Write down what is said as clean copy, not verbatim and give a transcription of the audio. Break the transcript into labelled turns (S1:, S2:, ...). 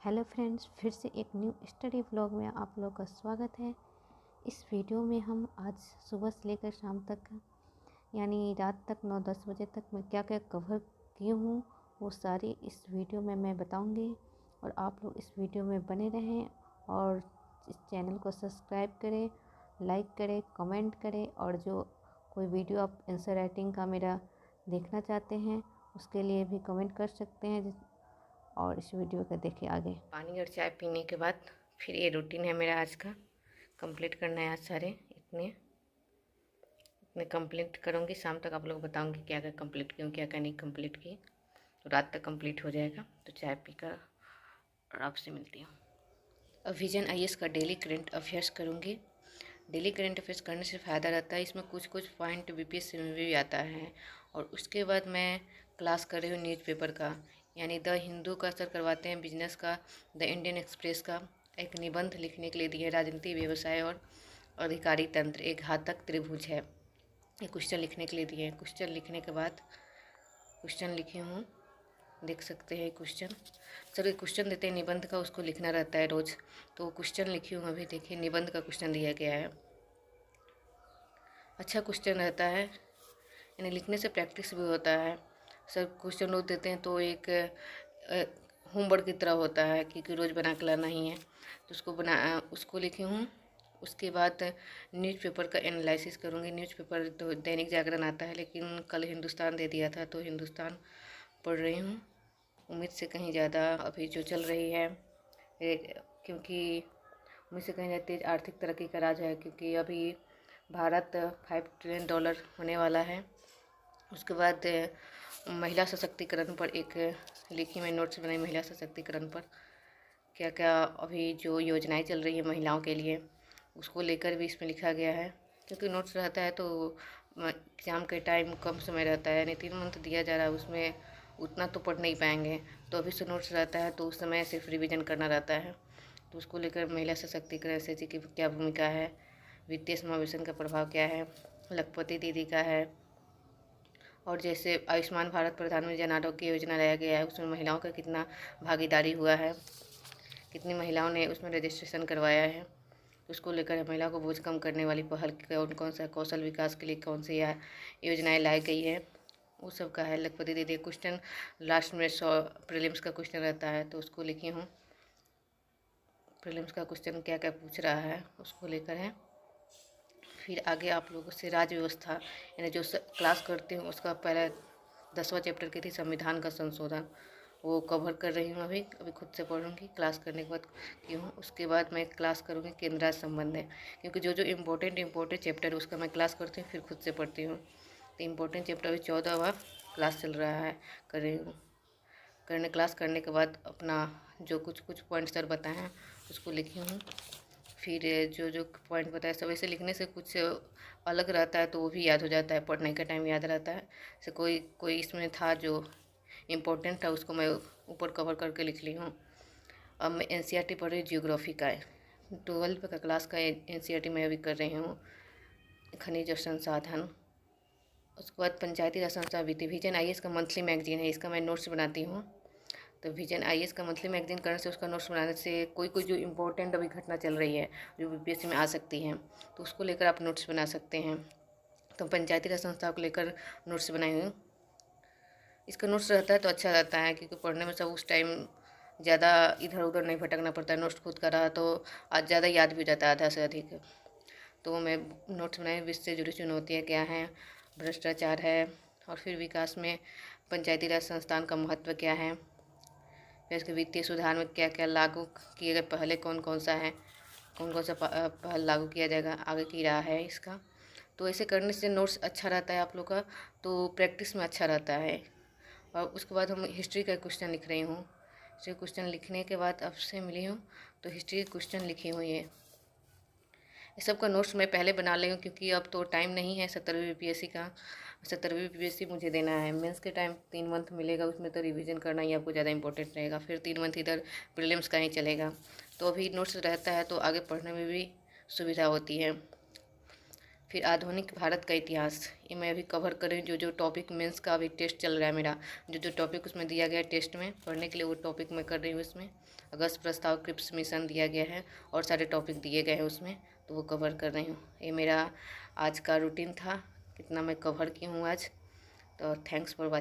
S1: Hello friends, फिर से एक न्यू स्टडी व्लॉग में आप लोग का स्वागत है। इस वीडियो में हम आज सुबह से लेकर शाम तक यानी रात तक 9-10 बजे तक मैं क्या क्या कवर की हूँ वो सारी इस वीडियो में मैं बताऊँगी। और आप लोग इस वीडियो में बने रहें और इस चैनल को सब्सक्राइब करें, लाइक करें, कमेंट करें। और जो कोई वीडियो आप आंसर राइटिंग का मेरा देखना चाहते हैं उसके लिए भी कमेंट कर सकते हैं। और इस वीडियो को देखिए आगे।
S2: पानी और चाय पीने के बाद फिर ये रूटीन है मेरा आज का। कंप्लीट करना है आज सारे इतने इतने कंप्लीट करूँगी। शाम तक आप लोग बताऊँगी क्या क्या कंप्लीट की हूँ, क्या क्या नहीं कंप्लीट की। तो रात तक कंप्लीट हो जाएगा। तो चाय पीकर और आपसे मिलती हूँ। अब विजन आईएएस का डेली करंट अफेयर्स करूँगी। डेली करंट अफेयर्स करने से फ़ायदा रहता है, इसमें कुछ कुछ पॉइंट बीपीएससी में भी आता है। और उसके बाद मैं क्लास कर रही हूँ न्यूज़पेपर का, यानी द हिंदू का सर करवाते हैं, बिजनेस का, द इंडियन एक्सप्रेस का। एक निबंध लिखने के लिए दिए, राजनीति, व्यवसाय और अधिकारी तंत्र, एक घातक त्रिभुज है। ये क्वेश्चन लिखने के लिए दिए हैं। क्वेश्चन लिखने के बाद क्वेश्चन लिखी हूँ, देख सकते हैं क्वेश्चन। सर ये क्वेश्चन देते हैं निबंध का, उसको लिखना रहता है रोज़। तो क्वेश्चन लिखी हूँ अभी, देखिए निबंध का क्वेश्चन दिया गया है। अच्छा क्वेश्चन रहता है, यानी लिखने से प्रैक्टिस भी होता है। सर क्वेश्चन रोज देते हैं तो एक होमवर्क की तरह होता है, क्योंकि रोज़ बना के लाना ही है। तो उसको लिखी हूँ। उसके बाद न्यूज़पेपर का एनालिसिस करूँगी। न्यूज़पेपर तो दैनिक जागरण आता है, लेकिन कल हिंदुस्तान दे दिया था तो हिंदुस्तान पढ़ रही हूँ। उम्मीद से कहीं ज़्यादा अभी जो चल रही है, क्योंकि उम्मीद से कहीं ज़्यादा तेज़ आर्थिक तरक्की का राज है, क्योंकि अभी भारत $5 ट्रिलियन होने वाला है। उसके बाद महिला सशक्तिकरण पर एक लिखी मैं नोट्स बनाई। महिला सशक्तिकरण पर क्या क्या अभी जो योजनाएं चल रही है महिलाओं के लिए, उसको लेकर भी इसमें लिखा गया है। क्योंकि नोट्स रहता है तो एग्ज़ाम के टाइम कम समय रहता है, यानी 3 मंथ दिया जा रहा है, उसमें उतना तो पढ़ नहीं पाएंगे। तो अभी से नोट्स रहता है तो उस समय सिर्फ रिवीजन करना रहता है। तो उसको लेकर महिला सशक्तिकरण, एसएसजी की क्या भूमिका है, वित्तीय समावेशन का प्रभाव क्या है, लखपति दीदी का है। और जैसे आयुष्मान भारत प्रधानमंत्री जन आरोग्य योजना लाया गया है, उसमें महिलाओं का कितना भागीदारी हुआ है, कितनी महिलाओं ने उसमें रजिस्ट्रेशन करवाया है। उसको लेकर महिलाओं को बोझ कम करने वाली पहल कौन कौन सा, कौशल विकास के लिए कौन सी योजनाएं लाई गई है, वो सब का है। लखपति दीदी क्वेश्चन लास्ट में 100 प्रीलिम्स का क्वेश्चन रहता है, तो उसको लिखी हूँ। प्रीलिम्स का क्वेश्चन क्या क्या पूछ रहा है उसको लेकर है। फिर आगे आप लोगों से राज्य व्यवस्था, यानी जो क्लास करती हूँ उसका पहले 10वां चैप्टर की थी संविधान का संशोधन, वो कवर कर रही हूँ। अभी खुद से पढ़ूँगी, क्लास करने के बाद की हूँ। उसके बाद मैं क्लास करूँगी केंद्र राज्य संबंध है, क्योंकि जो जो इम्पोर्टेंट चैप्टर है उसका मैं क्लास करती हूँ, फिर खुद से पढ़ती हूँ। तो इम्पोर्टेंट चैप्टर अभी 14वां क्लास चल रहा है, कर रही हूँ। क्लास करने के बाद अपना जो कुछ कुछ पॉइंट सर बताए हैं उसको लिखी हूँ। फिर जो जो पॉइंट बताया सब ऐसे लिखने से कुछ अलग रहता है, तो वो भी याद हो जाता है, पढ़ने का टाइम याद रहता है। जैसे कोई कोई इसमें था जो इम्पोर्टेंट था, उसको मैं ऊपर कवर करके लिख ली हूँ। अब मैं एनसीईआरटी पढ़ रही हूँ, जियोग्राफी का है, 12 का क्लास का एनसीईआरटी मैं अभी कर रही हूँ, खनिज और संसाधन। उसके बाद पंचायती राज संस्था विधि, विजन आईएएस का मंथली मैगजीन है, इसका मैं नोट्स बनाती हूँ। तो विजन आईएएस का मंथली मैगजीन करने से, उसका नोट्स बनाने से कोई कोई जो इम्पोर्टेंट अभी घटना चल रही है जो बीपीएससी में आ सकती हैं, तो उसको लेकर आप नोट्स बना सकते हैं। तो पंचायती राज संस्था को लेकर नोट्स बनाई हूँ। इसका नोट्स रहता है तो अच्छा रहता है, क्योंकि पढ़ने में सब उस टाइम ज़्यादा इधर उधर नहीं भटकना पड़ता है। नोट्स खुद का रहा तो आज ज़्यादा याद भी हो जाता है, आधा से अधिक। तो मैं नोट्स बनाए, विश्व से जुड़ी चुनौतियाँ क्या हैं, भ्रष्टाचार है, और फिर विकास में पंचायती राज संस्थान का महत्व क्या है, फिर इसके वित्तीय सुधार में क्या क्या लागू किए गए, पहले कौन कौन सा है, कौन कौन सा पहल लागू किया जाएगा, आगे की राह है इसका। तो ऐसे करने से नोट्स अच्छा रहता है आप लोग का, तो प्रैक्टिस में अच्छा रहता है। और उसके बाद हम हिस्ट्री का क्वेश्चन लिख रही हूँ। हिस्ट्री क्वेश्चन लिखने के बाद आपसे मिली हूँ, तो हिस्ट्री के क्वेश्चन लिखी हूँ। ये सब का नोट्स मैं पहले बना ली हूँ, क्योंकि अब तो टाइम नहीं है 17वीं बीपीएससी का। 17वीं बीपीएससी मुझे देना है, मेंस के टाइम 3 मंथ मिलेगा, उसमें तो रिवीजन करना ही आपको ज़्यादा इंपॉर्टेंट रहेगा। फिर 3 मंथ इधर प्रीलिम्स का ही चलेगा, तो अभी नोट्स रहता है तो आगे पढ़ने में भी सुविधा होती है। फिर आधुनिक भारत का इतिहास, ये मैं अभी कवर कर रही हूँ। जो टॉपिक मेंस का अभी टेस्ट चल रहा है मेरा, जो टॉपिक उसमें दिया गया है टेस्ट में पढ़ने के लिए, वो टॉपिक मैं कर रही हूँ इसमें। अगस्त प्रस्ताव, क्रिप्स मिशन दिया गया है और सारे टॉपिक दिए गए हैं उसमें, तो वो कवर कर रही हूँ। ये मेरा आज का रूटीन था, कितना मैं कवर की हूँ आज। तो थैंक्स फॉर वॉचिंग।